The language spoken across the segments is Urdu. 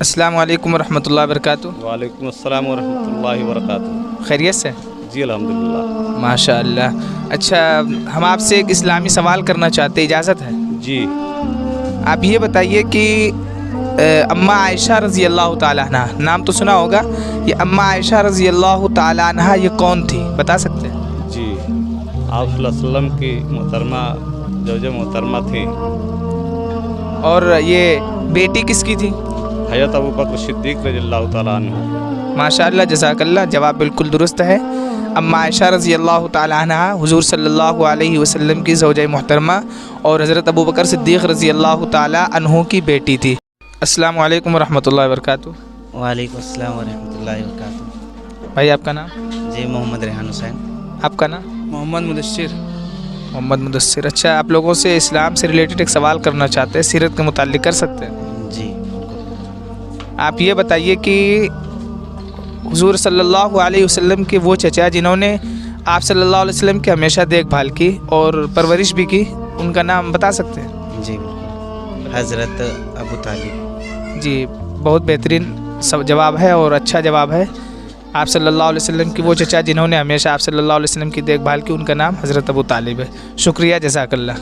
السلام علیکم ورحمۃ اللہ وبرکاتہ۔ وعلیکم السلام ورحمۃ اللہ وبرکاتہ۔ خیریت سے؟ جی الحمدللہ۔ ماشاء اللہ۔ اچھا، ہم آپ سے ایک اسلامی سوال کرنا چاہتے ہیں، اجازت ہے؟ جی آپ یہ بتائیے کہ اماں عائشہ رضی اللہ تعالیٰ عنہ، نام تو سنا ہوگا، یہ اماں عائشہ رضی اللہ تعالیٰ عنہ یہ کون تھی، بتا سکتے ہیں؟ جی، آپ صلی اللہ علیہ وسلم کی محترمہ زوجہ محترمہ تھی۔ اور یہ بیٹی کس کی تھی؟ حضرت ابوبکر صدیق رضی اللہ تعالیٰ عنہ۔ ماشاء اللہ، جزاک اللہ، جواب بالکل درست ہے۔ اماں عائشہ رضی اللہ تعالیٰ عنہ حضور صلی اللہ علیہ وسلم کی زوجہ محترمہ اور حضرت ابوبکر صدیق رضی اللہ تعالیٰ عنہ کی بیٹی تھی۔ السلام علیکم ورحمۃ اللہ وبرکاتہ۔ وعلیکم السلام ورحمۃ اللہ وبرکاتہ۔ بھائی آپ کا نام؟ جی محمد ریحان حسین۔ آپ کا نام؟ محمد مدثر۔ محمد مدثر۔ اچھا، آپ لوگوں سے اسلام سے ریلیٹڈ ایک سوال کرنا چاہتے ہیں، سیرت کے متعلق، کر سکتے ہیں؟ جی آپ یہ بتائیے کہ حضور صلی اللہ علیہ وسلم کے وہ چچا جنہوں نے آپ صلی اللہ علیہ وسلم کی ہمیشہ دیکھ بھال کی اور پرورش بھی کی، ان کا نام بتا سکتے ہیں؟ جی بالکل، حضرت ابو طالب۔ جی، بہت بہترین جواب ہے اور اچھا جواب ہے۔ آپ صلی اللہ علیہ وسلم کی وہ چچا جنہوں نے ہمیشہ آپ صلی اللہ علیہ وسلم کی دیکھ بھال کی، ان کا نام حضرت ابو طالب ہے۔ شکریہ، جزاک اللہ۔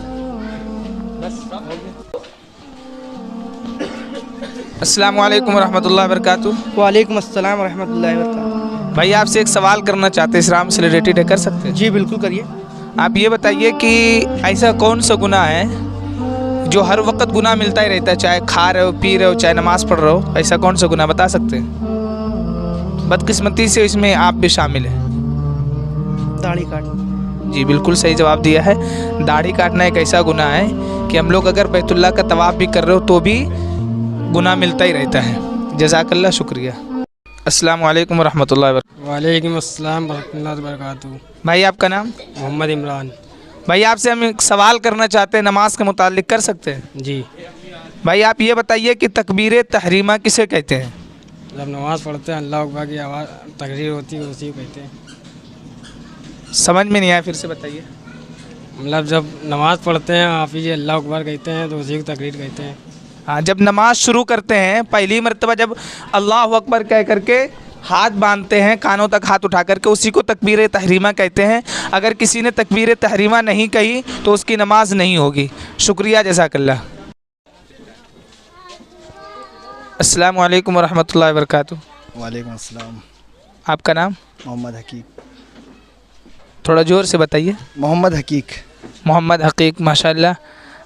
السلام علیکم ورحمۃ اللہ وبرکاتہ۔ وعلیکم السلام ورحمۃ اللہ وبرکاتہ۔ بھائی آپ سے ایک سوال کرنا چاہتے ہیں، اسلام سے ریلیٹڈ ہے، کر سکتے ہیں؟ جی بالکل کریے۔ آپ یہ بتائیے کہ ایسا کون سا گناہ ہے جو ہر وقت گناہ ملتا ہی رہتا ہے، چاہے کھا رہے ہو، پی رہے ہو، چاہے نماز پڑھ رہے ہو، ایسا کون سا گناہ بتا سکتے ہیں؟ بدقسمتی سے اس میں آپ بھی شامل ہیں۔ داڑھی کاٹنا۔ جی بالکل صحیح جواب دیا ہے۔ داڑھی کاٹنا ایک ایسا گناہ ہے کہ ہم لوگ اگر بیت اللہ کا طواف بھی کر رہے ہو تو بھی گناہ ملتا ہی رہتا ہے۔ جزاک اللہ، شکریہ۔ السلام علیکم ورحمۃ اللہ وبرکاتہ۔ وعلیکم السلام ورحمۃ اللہ وبرکاتہ۔ بھائی آپ کا نام؟ محمد عمران۔ بھائی آپ سے ہم ایک سوال کرنا چاہتے ہیں نماز کے متعلق، کر سکتے ہیں؟ جی، بھائی آپ یہ بتائیے کہ تکبیر تحریمہ کسے کہتے ہیں؟ جب نماز پڑھتے ہیں اللہ اکبر کی آواز تقریر ہوتی ہے، اسی کو کہتے ہیں۔ سمجھ میں نہیں آیا، پھر سے بتائیے۔ مطلب جب نماز پڑھتے ہیں حافظ اللہ اکبر کہتے ہیں تو اسی کو تقریر کہتے ہیں۔ ہاں، جب نماز شروع کرتے ہیں پہلی مرتبہ جب اللہ اکبر کہہ کر کے ہاتھ باندھتے ہیں، کانوں تک ہاتھ اٹھا کر کے، اسی کو تکبیر تحریمہ کہتے ہیں۔ اگر کسی نے تکبیر تحریمہ نہیں کہی تو اس کی نماز نہیں ہوگی۔ شکریہ، جزاک اللہ۔ السلام علیکم ورحمۃ اللہ وبرکاتہ۔ وعلیکم السلام۔ آپ کا نام؟ محمد حقیق۔ تھوڑا زور سے بتائیے۔ محمد حقیق۔ محمد حقیق، ماشاء اللہ۔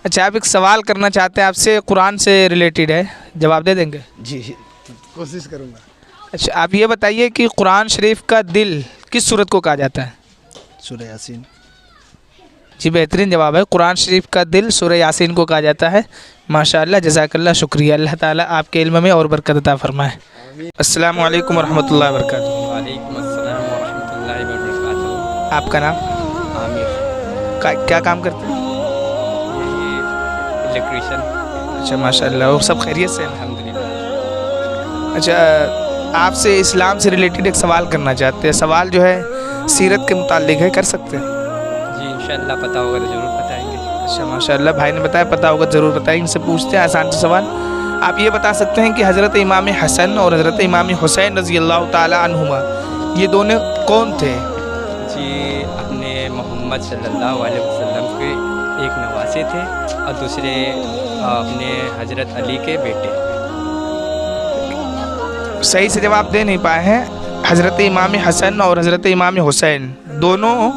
اچھا، آپ ایک سوال کرنا چاہتے ہیں، آپ سے قرآن سے ریلیٹڈ ہے، جواب دے دیں گے؟ جی کوشش کروں گا۔ اچھا، آپ یہ بتائیے کہ قرآن شریف کا دل کس سورت کو کہا جاتا ہے؟ سورہ یاسین۔ جی بہترین جواب ہے، قرآن شریف کا دل سورہ یاسین کو کہا جاتا ہے۔ ماشاء اللہ، جزاک اللہ، شکریہ۔ اللہ تعالیٰ آپ کے علم میں اور برکت عطا فرمائے۔ السلام علیکم ورحمۃ اللہ وبرکاتہ۔ وعلیکم السلام ورحمۃ اللہ وبرکاتہ۔ آپ کا نام؟ عامر۔ کیا کام کرتے ہیں؟ یہی الیکٹریشین۔ اچھا، ماشاء اللہ، اور سب خیریت سے؟ الحمدللہ۔ اچھا، آپ سے اسلام سے ریلیٹڈ ایک سوال کرنا چاہتے ہیں، سوال جو ہے سیرت کے متعلق ہے، کر سکتے ہیں؟ جی انشاءاللہ پتہ ہوگا تو ضرور بتائیں گے۔ اچھا، ماشاء اللہ، بھائی نے بتایا پتہ ہوگا ضرور بتائیں۔ ان سے پوچھتے ہیں آسان سے سوال۔ آپ یہ بتا سکتے ہیں کہ حضرت امام حسن اور حضرت امام حسین رضی اللہ تعالیٰ عنہما یہ دونوں کون تھے؟ جی اپنے محمد صلی اللہ علیہ وسلم کے ایک نواسے تھے اور دوسرے اپنے حضرت علی کے بیٹے۔ صحیح سے جواب دے نہیں پائے ہیں۔ حضرت امام حسن اور حضرت امام حسین دونوں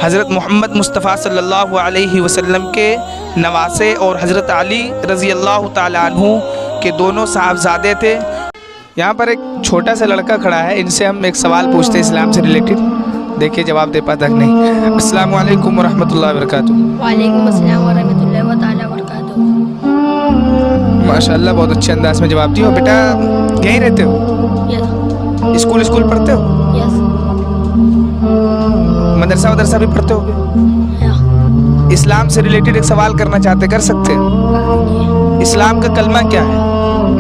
حضرت محمد مصطفیٰ صلی اللہ علیہ وسلم کے نواسے اور حضرت علی رضی اللہ تعالیٰ عنہ کے دونوں صاحبزادے تھے۔ یہاں پر ایک چھوٹا سا لڑکا کھڑا ہے، ان سے ہم ایک سوال پوچھتے ہیں اسلام سے ریلیٹڈ، دیکھیے جواب دے پاتا کہ نہیں۔ السلام علیکم ورحمۃ اللہ وبرکاتہ۔ وعلیکم السلام ورحمۃ اللہ تعالیٰ وبرکاتہ۔ ماشاء اللہ، بہت اچھے انداز میں جواب دیے ہو۔ بیٹا یہیں رہتے ہو؟ یس اسکول پڑھتے ہو؟ یس۔ مدرسہ بھی پڑھتے ہو گے؟ اسلام سے ریلیٹڈ ایک سوال کرنا چاہتے، کر سکتے ہیں؟ اسلام کا کلمہ کیا ہے؟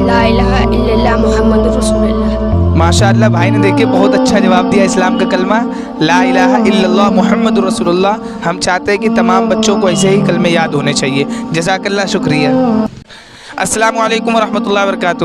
لا الہ الا اللہ محمد رسول اللہ۔ ماشاء اللہ، بھائی نے دیکھے بہت اچھا جواب دیا۔ اسلام کا کلمہ لا الہ الا اللہ محمد رسول اللہ۔ ہم چاہتے ہیں کہ تمام بچوں کو ایسے ہی کلمے یاد ہونے چاہیے۔ جزاک اللہ، شکریہ۔ السلام علیکم ورحمۃ اللہ وبرکاتہ۔